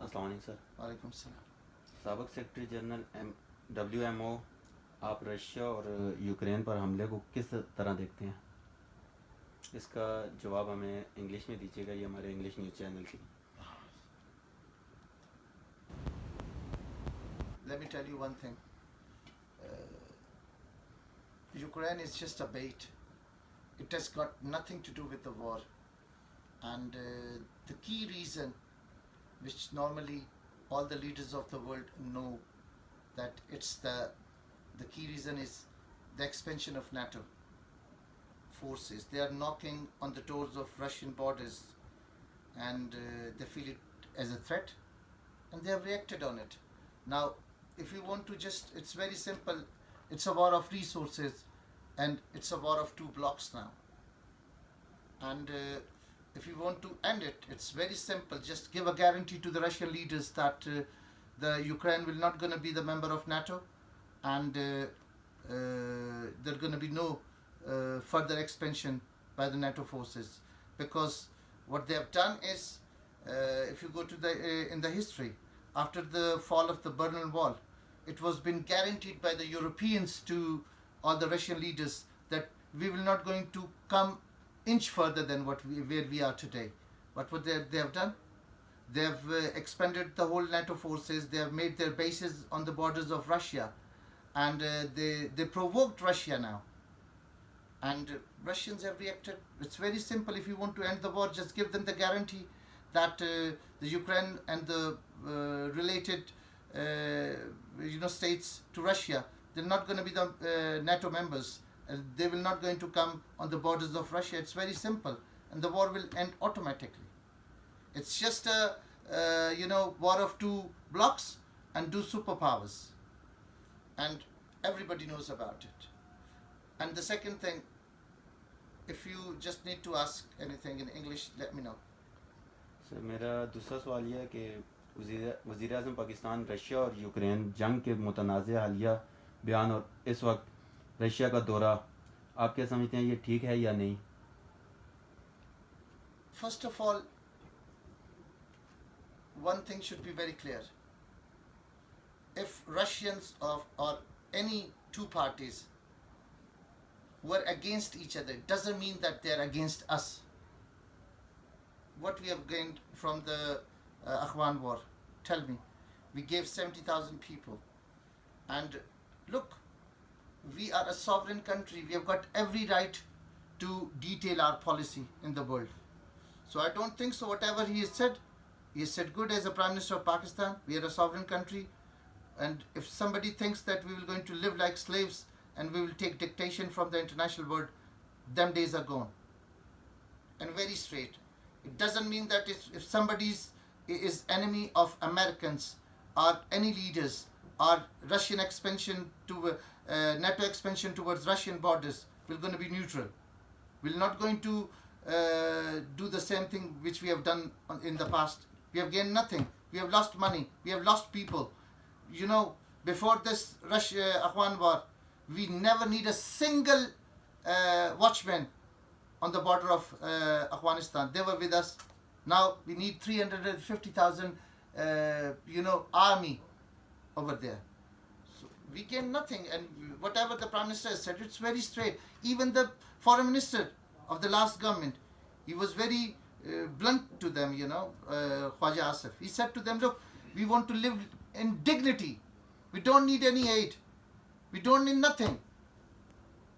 अस्सलाम वालेकुम सर। वालेकुम सलाम। साबिक़ सेक्रेटरी जनरल WMO, आप रशिया और यूक्रेन पर हमले को किस तरह देखते हैं? इसका जवाब हमें इंग्लिश में दीजिएगा, ये हमारे इंग्लिश न्यूज़ चैनल की। Let me tell you one thing. Ukraine is just a bait. It has got nothing to do with the war. And the key reason, which normally all the leaders of the world know, that it's the key reason is the expansion of NATO forces. They are knocking on the doors of Russian borders, and they feel it as a threat, and they have reacted on it. Now, if you want to it's very simple. It's a war of resources, and it's a war of two blocks now. And if you want to end it, it's very simple. Just give a guarantee to the Russian leaders that the Ukraine will not going to be the member of NATO, and there's going to be no further expansion by the NATO forces. Because what they have done is, if you go to in the history, after the fall of the Berlin Wall, it was been guaranteed by the Europeans to all the Russian leaders that we will not going to come inch further than where we are today. But what they have done, they have expanded the whole NATO forces. They have made their bases on the borders of Russia, and they provoked Russia now. And Russians have reacted. It's very simple. If you want to end the war, just give them the guarantee that the Ukraine and the related states to Russia, they're not going to be the NATO members. They will not going to come on the borders of Russia. It's very simple, and the war will end automatically. It's just a war of two blocks and two superpowers, and everybody knows about it. And the second thing, if you just need to ask anything in English, let me know. Sir, मेरा दूसरा सवाल ये है कि वज़ीर आज़म Pakistan Russia और Ukraine जंग के मुतनाज़ हालिया बयान और इस वक्त रशिया का दौरा, आप क्या समझते हैं, ये ठीक है या नहीं? First of all, one thing should be very clear. If Russians or any two parties were against each other, it doesn't mean that they are against us. What we have gained from the Afghan war? Tell me. We gave 70,000 people. And look, we are a sovereign country. We have got every right to detail our policy in the world. So I don't think so. Whatever he has said good as a Prime Minister of Pakistan. We are a sovereign country. And if somebody thinks that we will going to live like slaves and we will take dictation from the international world, them days are gone. And very straight. It doesn't mean that if somebody is enemy of Americans or any leaders or Russian expansion to NATO expansion towards Russian borders, we're going to be neutral. We're not going to do the same thing which we have done in the past. We have gained nothing. We have lost money. We have lost people. Before this Afghan war, we never need a single watchman on the border of Afghanistan. They were with us. Now we need 350,000 army over there. So we gain nothing, and whatever the Prime Minister has said, it's very straight. Even the Foreign Minister of the last government, he was very blunt to them, Khwaja Asif. He said to them, look, we want to live in dignity. We don't need any aid. We don't need nothing.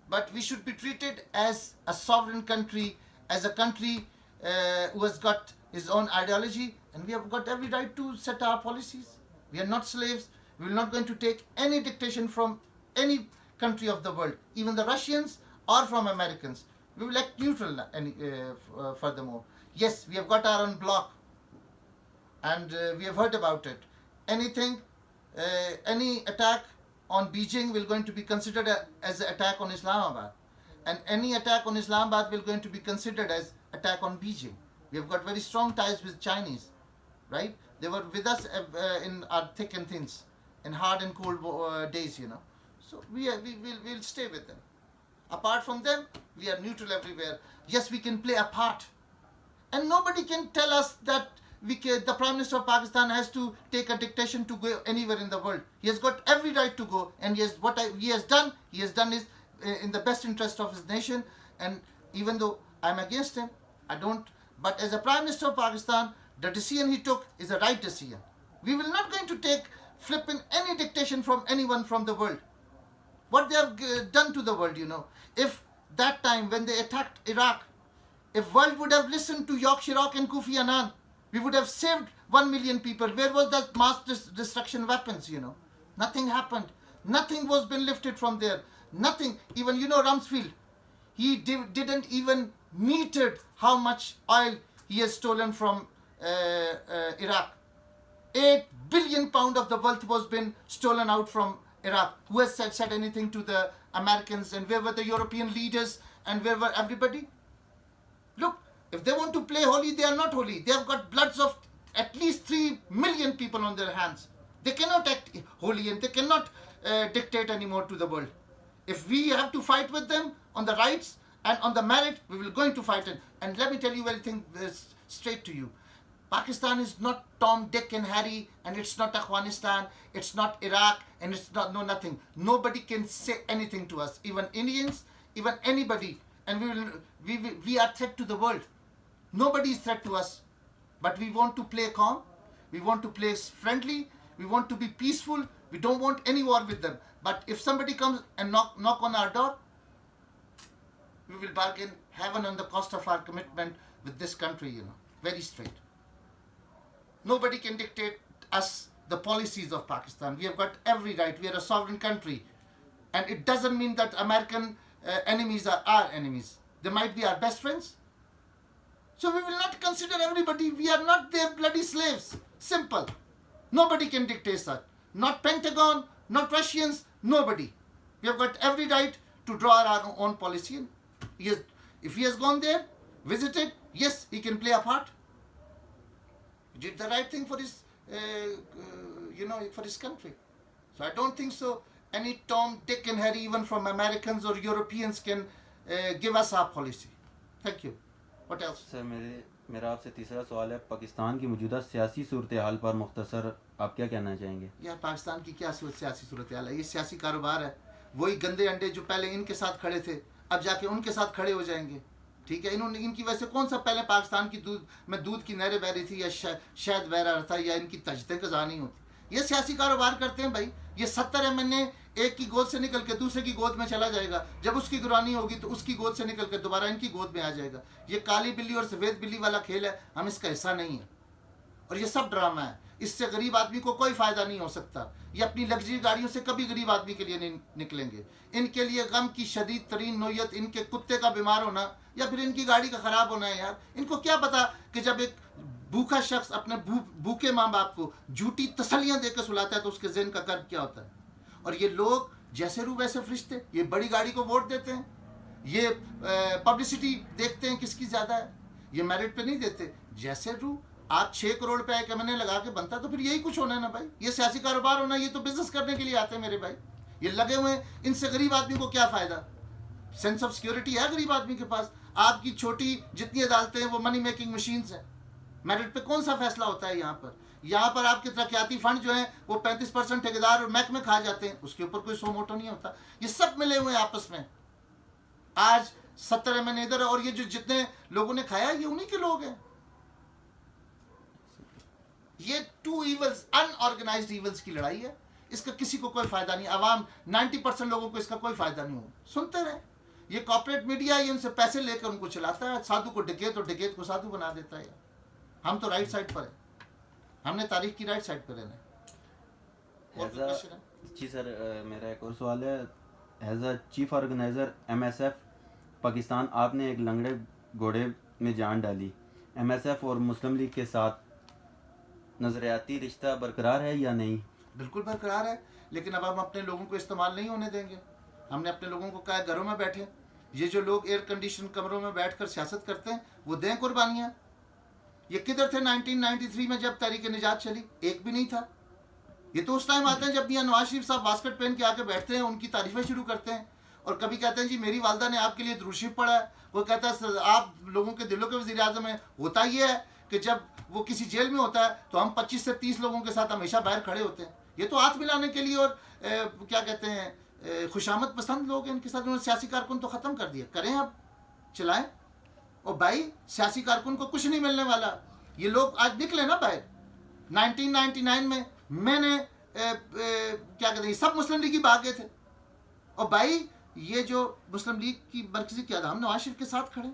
But we should be treated as a sovereign country, as a country who has got his own ideology, and we have got every right to set our policies. We are not slaves. We are not going to take any dictation from any country of the world, even the Russians or from Americans. We will act neutral furthermore. Yes, we have got our own bloc, and we have heard about it. Any attack on Beijing will going to be considered as an attack on Islamabad, and any attack on Islamabad will going to be considered as attack on Beijing. We have got very strong ties with Chinese, right? They were with us in our thick and thins, in hard and cold days, So we'll stay with them. Apart from them, we are neutral everywhere. Yes, we can play a part, and nobody can tell us that the Prime Minister of Pakistan has to take a dictation to go anywhere in the world. He has got every right to go, and he has done is in the best interest of his nation. And even though I'm against him, I don't. But as a Prime Minister of Pakistan, the decision he took is a right decision. We will not going to take flipping any dictation from anyone from the world. What they have done to the world, If that time when they attacked Iraq, if world would have listened to York Chirac and Kofi Annan, we would have saved 1 million people. Where was that mass destruction weapons, Nothing happened. Nothing was been lifted from there. Nothing. Even, Rumsfeld, he didn't even metered how much oil he has stolen from Iraq. 8 billion pound of the wealth was been stolen out from Iraq. Who has said anything to the Americans? And where were the European leaders? And where were everybody? Look, if they want to play holy, they are not holy. They have got bloods of at least 3 million people on their hands. They cannot act holy, and they cannot dictate anymore to the world. If we have to fight with them on the rights and on the merit, we will going to fight it. And let me tell you one thing straight to you. Pakistan is not Tom, Dick and Harry, and it's not Afghanistan, it's not Iraq, and it's not nothing. Nobody can say anything to us, even Indians, even anybody. And we are threat to the world. Nobody is threat to us. But we want to play calm, we want to play friendly, we want to be peaceful, we don't want any war with them. But if somebody comes and knock on our door, we will bargain heaven on the cost of our commitment with this country, very straight. Nobody can dictate us the policies of Pakistan. We have got every right. We are a sovereign country. And it doesn't mean that American enemies are our enemies. They might be our best friends. So we will not consider everybody. We are not their bloody slaves. Simple. Nobody can dictate that. Not Pentagon, not Russians, nobody. We have got every right to draw our own policy. If he has gone there, visited, yes, he can play a part. He did the right thing for his, for his country. So I don't think so. Any Tom, Dick and Harry, even from Americans or Europeans, can give us our policy. Thank you. What else? Sir मेरा आपसे तीसरा सवाल है, पाकिस्तान की मौजूदा सियासी सूरत हाल पर मुख्तसर आप क्या कहना चाहेंगे? यार पाकिस्तान की क्या सियासी सूरत हाल है? ये सियासी कारोबार है. वही गंदे अंडे जो पहले इनके साथ खड़े थे, अब जाके उनके साथ खड़े हो जाएंगे. ठीक है, इनकी वजह से कौन सा पहले पाकिस्तान की दूध की नहरें बह रही थी, या शहद बह रहा था, या इनकी तजदे कज़ा नहीं होती. ये सियासी कारोबार करते हैं भाई. ये 70 एमएनए एक की गोद से निकल के दूसरे की गोद में चला जाएगा. जब उसकी गिरवानी होगी तो उसकी गोद से निकल के दोबारा इनकी गोद में आ जाएगा. ये काली बिल्ली और सफ़ेद बिल्ली वाला खेल है. हम इसका हिस्सा नहीं है, और ये सब ड्रामा है. इससे गरीब आदमी को कोई फ़ायदा नहीं हो सकता. ये अपनी लग्जरी गाड़ियों से कभी गरीब आदमी के लिए नहीं निकलेंगे. इनके लिए गम की शदीद तरीन नोयत इनके कुत्ते का बीमार होना या फिर इनकी गाड़ी का ख़राब होना है. यार इनको क्या पता कि जब एक भूखा शख्स अपने भूखे माँ बाप को झूठी तसल्लियाँ देकर सुलाता है तो उसके ज़हन का कर्ब क्या होता है. और ये लोग जैसे रूह वैसे फरिश्ते, ये बड़ी गाड़ी को वोट देते हैं, ये पब्लिसिटी देखते हैं किसकी ज़्यादा है, ये मेरिट पे नहीं देते. जैसे रूह आप 6 करोड़ रुपए एक महीने लगा के बनता तो फिर यही कुछ होना है ना भाई. ये सियासी कारोबार होना, ये तो बिजनेस करने के लिए आते हैं मेरे भाई. ये लगे हुए हैं. इनसे गरीब आदमी को क्या फ़ायदा? सेंस ऑफ सिक्योरिटी है गरीब आदमी के पास? आपकी छोटी जितनी अदालतें हैं वो मनी मेकिंग मशीन्स हैं. मेरिट पे कौन सा फैसला होता है यहाँ पर? यहाँ पर आपके तरक्याती फंड जो हैं वो 35% ठेकेदार और महकमे खा जाते हैं. उसके ऊपर कोई सो मोटो नहीं होता. ये सब मिले हुए हैं आपस में. आज 70 एमएनए इधर, और ये जो जितने लोगों ने खाया ये उन्हीं के लोग हैं. ये 2 ईवल्स, अनऑर्गेनाइज्ड ईवल्स की लड़ाई है. इसका किसी को कोई फायदा नहीं. आवाम 90% लोगों को इसका कोई फायदा नहीं हो. सुनते रहे. ये कॉर्पोरेट मीडिया ये उनसे पैसे लेकर उनको चलाता है. साधु को डकैत और डकैत को साधु बना देता है. हम तो राइट साइड पर है. हमने तारीख की राइट साइड पर रहना है. जी सर, मेरा एक और सवाल है. As a chief organiser MSF Pakistan, आपने एक लंगड़े घोड़े में जान डाली. MSF और मुस्लिम लीग के साथ नज़रियाती रिश्ता बरकरार है या नहीं? बिल्कुल बरकरार है, लेकिन अब हम अपने लोगों को इस्तेमाल नहीं होने देंगे. हमने अपने लोगों को कहा घरों में बैठे. ये जो लोग एयर कंडीशन कमरों में बैठकर सियासत करते हैं वो दें कुर्बानियाँ. ये किधर थे 1993 में जब तहरीक निजात चली? एक भी नहीं था. ये तो उस टाइम आते हैं जब मियां नवाज शरीफ साहब वास्कट पहन के आके बैठते हैं, उनकी तारीफें शुरू करते हैं, और कभी कहते हैं जी मेरी वालदा ने आपके लिए दुरूद शरीफ पढ़ा है. वो कहता है आप लोगों के दिलों के वज़ीर आज़म है. होता ये है कि जब वो किसी जेल में होता है तो हम 25 से 30 लोगों के साथ हमेशा बाहर खड़े होते हैं। ये तो हाथ मिलाने के लिए और क्या कहते हैं खुशामद पसंद लोग हैं, इनके साथ उन्होंने सियासी कारकुन तो ख़त्म कर दिया। करें अब, चलाएं। और भाई सियासी कारकुन को कुछ नहीं मिलने वाला। ये लोग आज निकले ना बाहर। 1999 में मैंने क्या कहते हैं सब मुस्लिम लीग भाग गए थे। और भाई ये जो मुस्लिम लीग की मरकजी क्या हम नवाज शरीफ के साथ खड़े।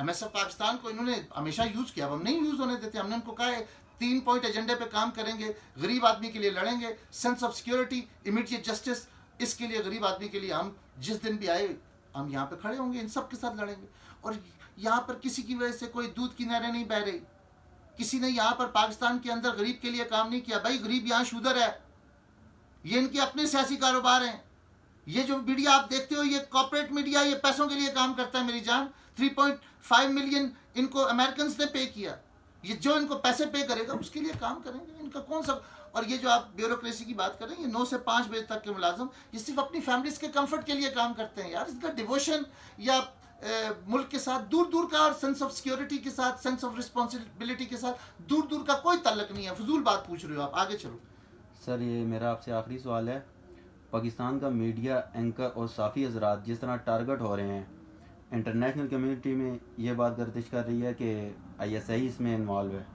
MSF पाकिस्तान को इन्होंने हमेशा यूज़ किया, अब हम नहीं यूज़ होने देते। हमने उनको कहा है 3 पॉइंट एजेंडे पे काम करेंगे, गरीब आदमी के लिए लड़ेंगे, sense of security, immediate justice, इसके लिए गरीब आदमी के लिए हम जिस दिन भी आए हम यहाँ पे खड़े होंगे, इन सब के साथ लड़ेंगे। और यहाँ पर किसी की वजह से कोई दूध की नहरें नहीं बह रही। किसी ने यहाँ पर पाकिस्तान के अंदर गरीब के लिए काम नहीं किया। भाई गरीब यहाँ शूदर है, ये इनके अपने सियासी कारोबार हैं। ये जो मीडिया आप देखते हो ये कॉर्पोरेट मीडिया, ये पैसों के लिए काम करता है मेरी जान। 3.5 मिलियन इनको अमेरिकन ने पे किया। ये जो इनको पैसे पे करेगा उसके लिए काम करेंगे, इनका कौन सा। और ये जो आप ब्यूरोक्रेसी की बात कर रहे हैं, ये 9 से 5 बजे तक के मुलाजिम ये सिर्फ अपनी फैमिलीज के कंफर्ट के लिए काम करते हैं यार। इसका डिवोशन या मुल्क के साथ दूर दूर का, और सेंस ऑफ सिक्योरिटी के साथ, सेंस ऑफ रिस्पॉन्सिबिलिटी के साथ दूर दूर का कोई ताल्लुक नहीं है। फजूल बात पूछ रहे हो आप, आगे चलो। सर ये मेरा आपसे आखिरी सवाल है, पाकिस्तान का मीडिया एंकर और साफ़ी हजरात जिस तरह टारगेट हो रहे हैं, इंटरनेशनल कम्युनिटी में ये बात गर्दिश कर रही है कि ISI इसमें इन्वॉल्व है,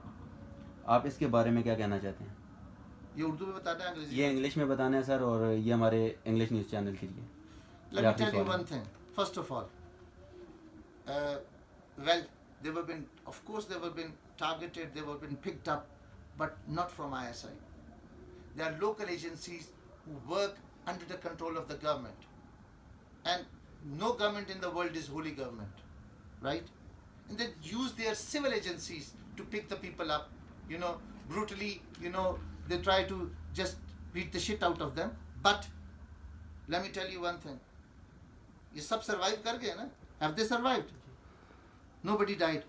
आप इसके बारे में क्या कहना चाहते हैं? ये उर्दू में बताना है, अंग्रेजी? ये इंग्लिश में बताना है सर, और ये हमारे इंग्लिश न्यूज़ चैनल के लिए। Let me tell you one thing. First of all, well, they were been, of course, they were been targeted, they were been picked up, but not from ISI. They are local agencies who work under the control of the government, and no government in the world is holy government, right? And they use their civil agencies to pick the people up, brutally, they try to just beat the shit out of them. But let me tell you one thing. ये सब survive कर गए ना? Have they survived? Nobody died.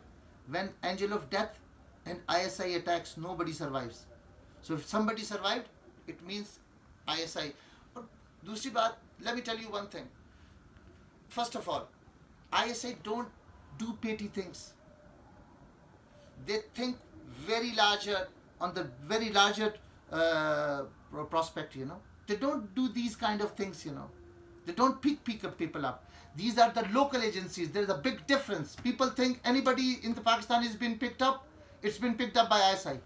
When angel of death and ISI attacks, nobody survives. So if somebody survived, it means ISI. और दूसरी बात, let me tell you one thing. First of all, ISI don't do petty things. They think very larger, on the very larger prospect, They don't do these kind of things, They don't pick people up. These are the local agencies. There is a big difference. People think anybody in the Pakistan has been picked up. It's been picked up by ISI.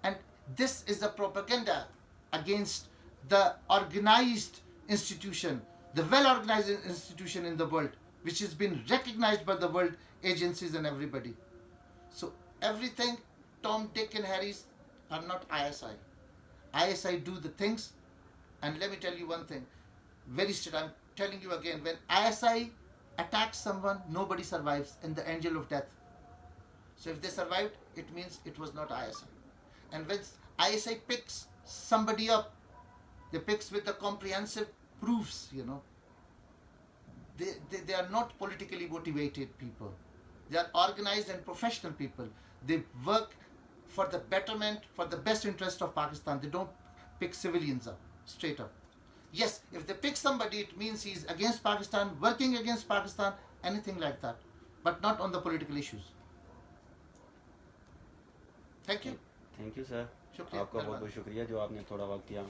And this is the propaganda against the organized institution, the well-organized institution in the world, which has been recognized by the world agencies and everybody. So everything Tom, Dick and Harry's are not ISI. ISI do the things, and let me tell you one thing, very straight, I'm telling you again, when ISI attacks someone, nobody survives in the angel of death. So if they survived, it means it was not ISI. And when ISI picks somebody up, they picks with the comprehensive proofs, They are not politically motivated people. They are organized and professional people. They work for the betterment, for the best interest of Pakistan. They don't pick civilians up, straight up. Yes, if they pick somebody, it means he's against Pakistan, working against Pakistan, anything like that. But not on the political issues. Thank you. Thank you sir, शुक्रिया, आपका बहुत बहुत शुक्रिया जो आपने थोड़ा वक्त दिया।